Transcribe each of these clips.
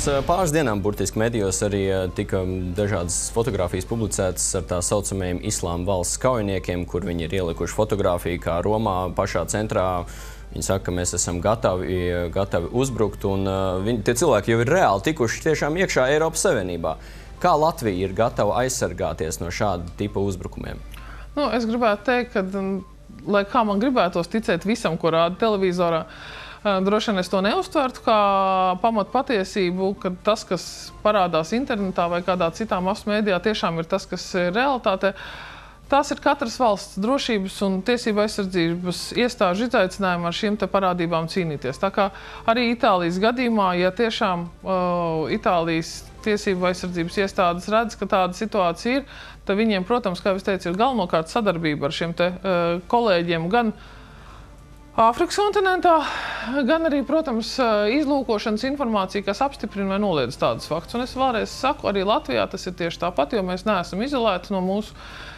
Pirms pāris dienām burtiski medijos arī tika dažādas fotogrāfijas publicētas ar tā saucamajiem Islāma valsts kaujiniekiem, kur viņi ir ielikuši fotogrāfiju, kā Romā pašā centrā. Viņi saka, ka mēs esam gatavi uzbrukt, un tie cilvēki jau ir reāli tikuši tiešām iekšā Eiropas Savienībā. Kā Latvija ir gatava aizsargāties no šāda tipa uzbrukumiem? Es gribētu teikt, ka, lai kā man gribētos ticēt visam, ko rāda televizorā, droši vien es to neuztvertu kā pamat patiesību, ka tas, kas parādās internetā vai kādā citā masu mēdījā, tiešām ir tas, kas ir realitāte. Tās ir katras valsts drošības un tiesību aizsardzības iestāžu izaicinājumi ar šīm te parādībām cīnīties. Tā kā arī Itālijas gadījumā, ja tiešām Itālijas tiesību aizsardzības iestādes redz, ka tāda situācija ir, tad viņiem, protams, kā es teicu, ir galvenokārt sadarbība ar šiem te kolēģiem gan Āfrikas kontinentā, gan arī, protams, izlūkošanas informācija, kas apstiprina vai noliedz tādus faktus. Un es vēlreiz saku, arī Latvijā tas ir tieši tāpat, jo mēs neesam izolēti no mūsu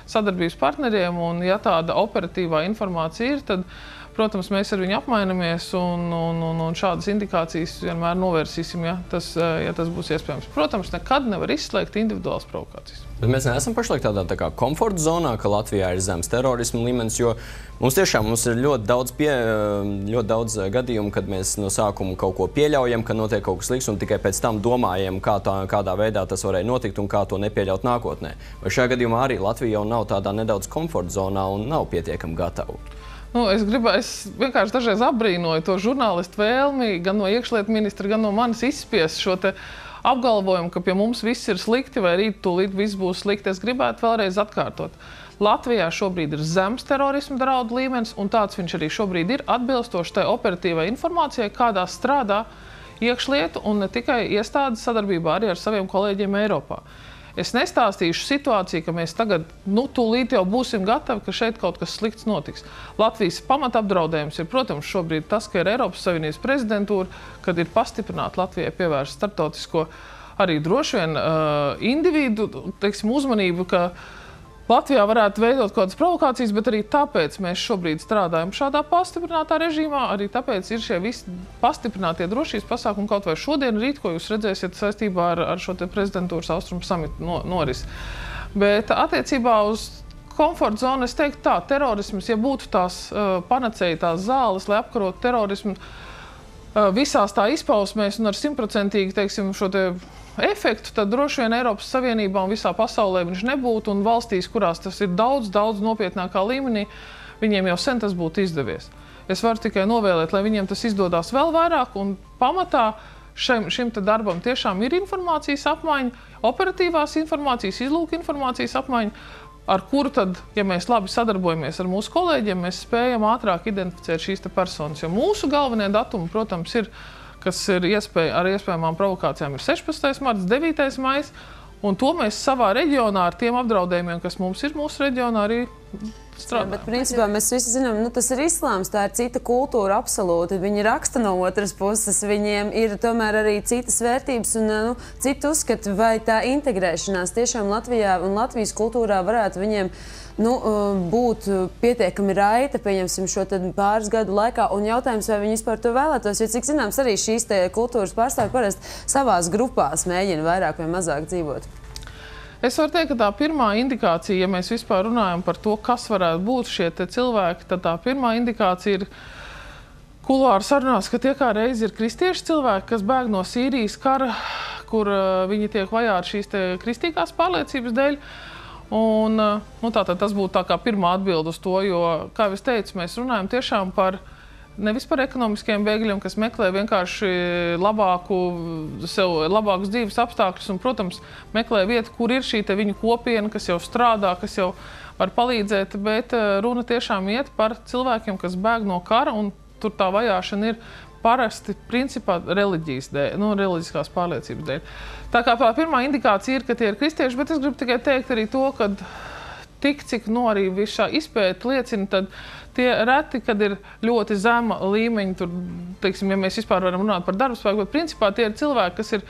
sadarbības partneriem, un ja tāda operatīvā informācija ir, tad, protams, mēs ar viņu apmainamies un šādas indikācijas vienmēr novērsīsim, ja tas būs iespējams. Protams, nekad nevar izslēgt individuālas provokācijas. Bet mēs neesam pašlaik tādā tā kā komforta zonā, ka Latvijā ir zems terorisma līmenis, jo mums ir ļoti daudz gadījumu, kad mēs no sākuma kaut ko pieļaujam, ka notiek kaut kas slikts, un tikai pēc tam domājam, kādā veidā tas varēja notikt un kā to nepieļaut nākotnē. Vai šajā gadījumā arī Latvija jau nav tādā nedaudz komforta zonā un nav pietiekami gatava? Es vienkārši dažreiz apbrīnoju to žurnālistu vēlmi, gan no iekšlietu ministra, gan no manis izspiest šo te apgalvojumu, ka pie mums viss ir slikti vai rīt tūlīt viss būs slikti. Es gribētu vēlreiz atkārtot. Latvijā šobrīd ir zems terorisma draudu līmenis, un tāds viņš arī šobrīd ir atbilstoši tai operatīvai informācijai, kādā strādā iekšlietu un ne tikai iestādes sadarbībā arī ar saviem kolēģiem Eiropā. Es nestāstīšu situāciju, ka mēs tagad, tūlīt jau būsim gatavi, ka šeit kaut kas slikts notiks. Latvijas pamatapdraudējums ir, protams, šobrīd tas, ka ir Eiropas Savienības prezidentūra, kad ir pastiprināta Latvijai pievērst starptautisko arī droši vien individu, uzmanību, ka Latvijā varētu veidot kādas provokācijas, bet arī tāpēc mēs šobrīd strādājam šādā pastiprinātā režīmā, arī tāpēc ir šie visi pastiprinātie drošības pasākumi kaut vai šodien, rīt, ko jūs redzēsiet saistībā ar šo te prezidentūras austrumu samitu norisi. Bet attiecībā uz komforta zonu es teiktu tā, terorisms, ja būtu tās panacēja, tās zāles, lai apkarotu terorismu visās tā izpausmēs un ar 100%, šo te efektu, tad droši vien Eiropas Savienībā un visā pasaulē viņš nebūtu, un valstīs, kurās tas ir daudz nopietnākā līmenī, viņiem jau sen tas būtu izdevies. Es varu tikai novēlēt, lai viņiem tas izdodās vēl vairāk, un pamatā šim te darbam tiešām ir informācijas apmaiņa, operatīvās informācijas, izlūka informācijas apmaiņa, ar kuru tad, ja mēs labi sadarbojamies ar mūsu kolēģiem, mēs spējam ātrāk identificēt šīs te personas. Jo mūsu galvenie datumi, protams, kas ir ar iespējamām provokācijām, ir 16. marts, 9. maijs, un to mēs savā reģionā ar tiem apdraudējumiem, kas mums ir mūsu reģionā, arī strādājam. Bet principā mēs visi zinām, tas ir islāms, tā ir cita kultūra absolūti. Viņi raksta no otras puses, viņiem ir tomēr arī citas vērtības un citu uzskatu, vai tā integrēšanās tiešām Latvijā un Latvijas kultūrā varētu viņiem būt pietiekami raita, pieņemsim šo pāris gadu laikā, un jautājums, vai viņi vispār to vēlētos, jo, cik zināms, arī šīs te kultūras pārstāvji parasti savās grupās mēģina vairāk vai mazāk dzīvot. Es varu teikt, ka tā pirmā indikācija, ja mēs vispār runājam par to, kas varētu būt šie te cilvēki, tad tā pirmā indikācija ir kuluāru sarunās, ka tie kā reiz ir kristieši cilvēki, kas bēg no Sīrijas kara, kur viņi tiek vajāti šīs te kristīgās pārliecības dēļ. Un, tātad tas būtu tā kā pirmā atbilde uz to, jo, kā es teicu, mēs runājam tiešām nevis par ekonomiskiem bēgļiem, kas meklē vienkārši labākus dzīves apstākļus un, protams, meklē vietu, kur ir šī te viņu kopiena, kas jau strādā, kas jau var palīdzēt, bet runa tiešām iet par cilvēkiem, kas bēg no kara, un tur tā vajāšana ir parasti, principā, reliģijas dēļ, reliģiskās pārliecības dēļ. Tā kā pirmā indikācija ir, ka tie ir kristieši, bet es gribu tikai teikt arī to, ka cik arī viss šā izpēta liecina, tad tie reti, kad ir ļoti zema līmeņa, tur, ja mēs vispār varam runāt par darbspēku, bet principā tie ir cilvēki, kas ir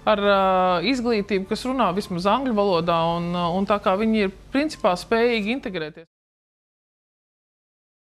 ar izglītību, kas runā vismaz angļu valodā, un tā kā viņi ir principā spējīgi integrēties.